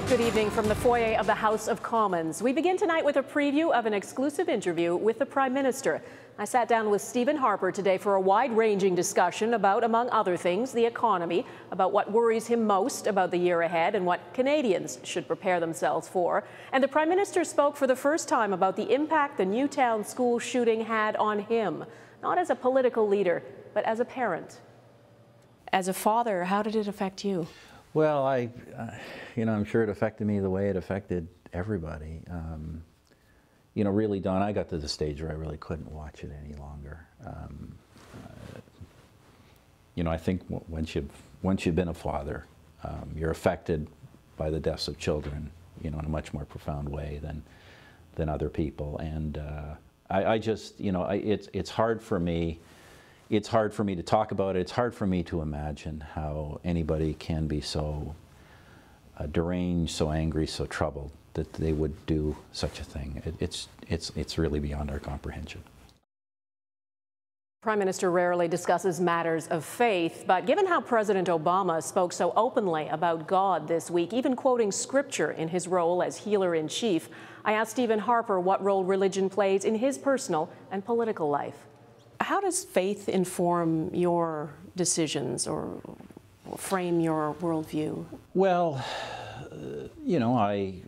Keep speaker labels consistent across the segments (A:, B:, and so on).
A: Good evening from the foyer of the House of Commons. We begin tonight with a preview of an exclusive interview with the Prime Minister. I sat down with Stephen Harper today for a wide-ranging discussion about, among other things, the economy, about what worries him most about the year ahead and what Canadians should prepare themselves for. And the Prime Minister spoke for the first time about the impact the Newtown school shooting had on him, not as a political leader, but as a parent. As a father, how did it affect you?
B: Well, I'm sure it affected me the way it affected everybody. Really, Dawn, I got to the stage where I really couldn't watch it any longer. I think once you've been a father, you're affected by the deaths of children, in a much more profound way than other people. And it's hard for me. It's hard for me to talk about it. It's hard for me to imagine how anybody can be so deranged, so angry, so troubled that they would do such a thing. It's really beyond our comprehension.
A: Prime Minister rarely discusses matters of faith, but given how President Obama spoke so openly about God this week, even quoting scripture in his role as healer-in-chief, I asked Stephen Harper what role religion plays in his personal and political life. How does faith inform your decisions or frame your worldview? Well,
B: I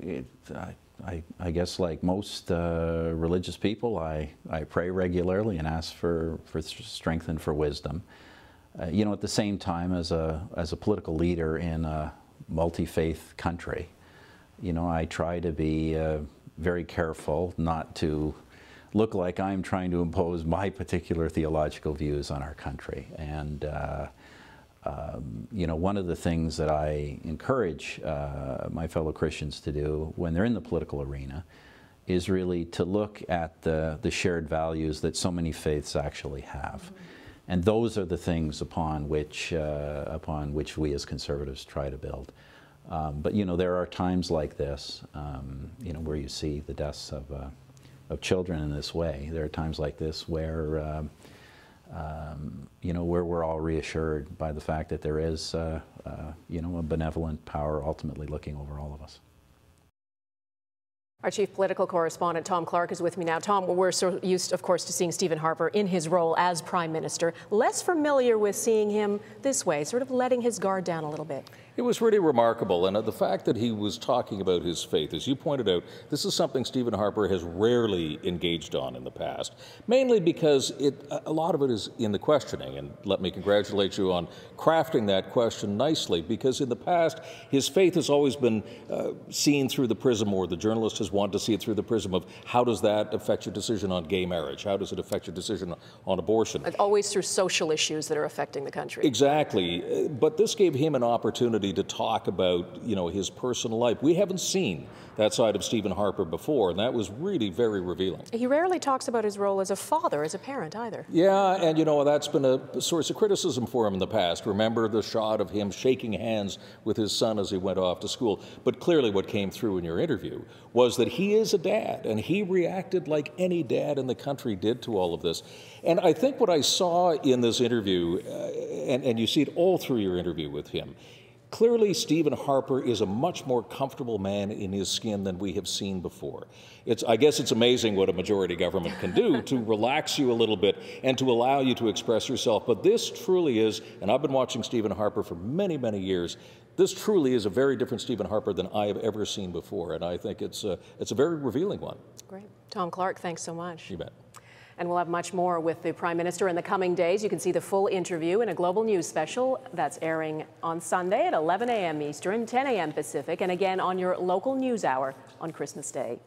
B: guess like most religious people, I pray regularly and ask for strength and for wisdom. At the same time, as a political leader in a multi-faith country, I try to be very careful not to look like I'm trying to impose my particular theological views on our country. And one of the things that I encourage my fellow Christians to do when they're in the political arena is really to look at the shared values that so many faiths actually have. Mm-hmm. And those are the things upon which we as conservatives try to build. But there are times like this, where you see the deaths of children in this way. There are times like this where where we're all reassured by the fact that there is, a benevolent power ultimately looking over all of us.
A: Our chief political correspondent, Tom Clark, is with me now. Tom, we're so used, of course, to seeing Stephen Harper in his role as Prime Minister. Less familiar with seeing him this way, sort of letting his guard down a little bit.
C: It was really remarkable, and the fact that he was talking about his faith, as you pointed out, this is something Stephen Harper has rarely engaged on in the past, mainly because a lot of it is in the questioning, and let me congratulate you on crafting that question nicely, because in the past, his faith has always been seen through the prism, or the journalist has wanted to see it through the prism of how does that affect your decision on gay marriage? How does it affect your decision on abortion?
A: It's always through social issues that are affecting the country.
C: Exactly, but this gave him an opportunity to talk about, his personal life. We haven't seen that side of Stephen Harper before, and that was really very revealing.
A: He rarely talks about his role as a father, as a parent either.
C: Yeah, and that's been a source of criticism for him in the past. Remember the shot of him shaking hands with his son as he went off to school. But clearly what came through in your interview was that he is a dad, and he reacted like any dad in the country did to all of this. And I think what I saw in this interview, and you see it all through your interview with him, clearly, Stephen Harper is a much more comfortable man in his skin than we have seen before. I guess it's amazing what a majority government can do to relax you a little bit and to allow you to express yourself. But this truly is, and I've been watching Stephen Harper for many, many years, this truly is a very different Stephen Harper than I have ever seen before. And I think it's a very revealing one.
A: Great. Tom Clark, thanks so much.
C: You bet.
A: And we'll have much more with the Prime Minister in the coming days. You can see the full interview in a Global News special that's airing on Sunday at 11 a.m. Eastern, 10 a.m. Pacific, and again on your local news hour on Christmas Day.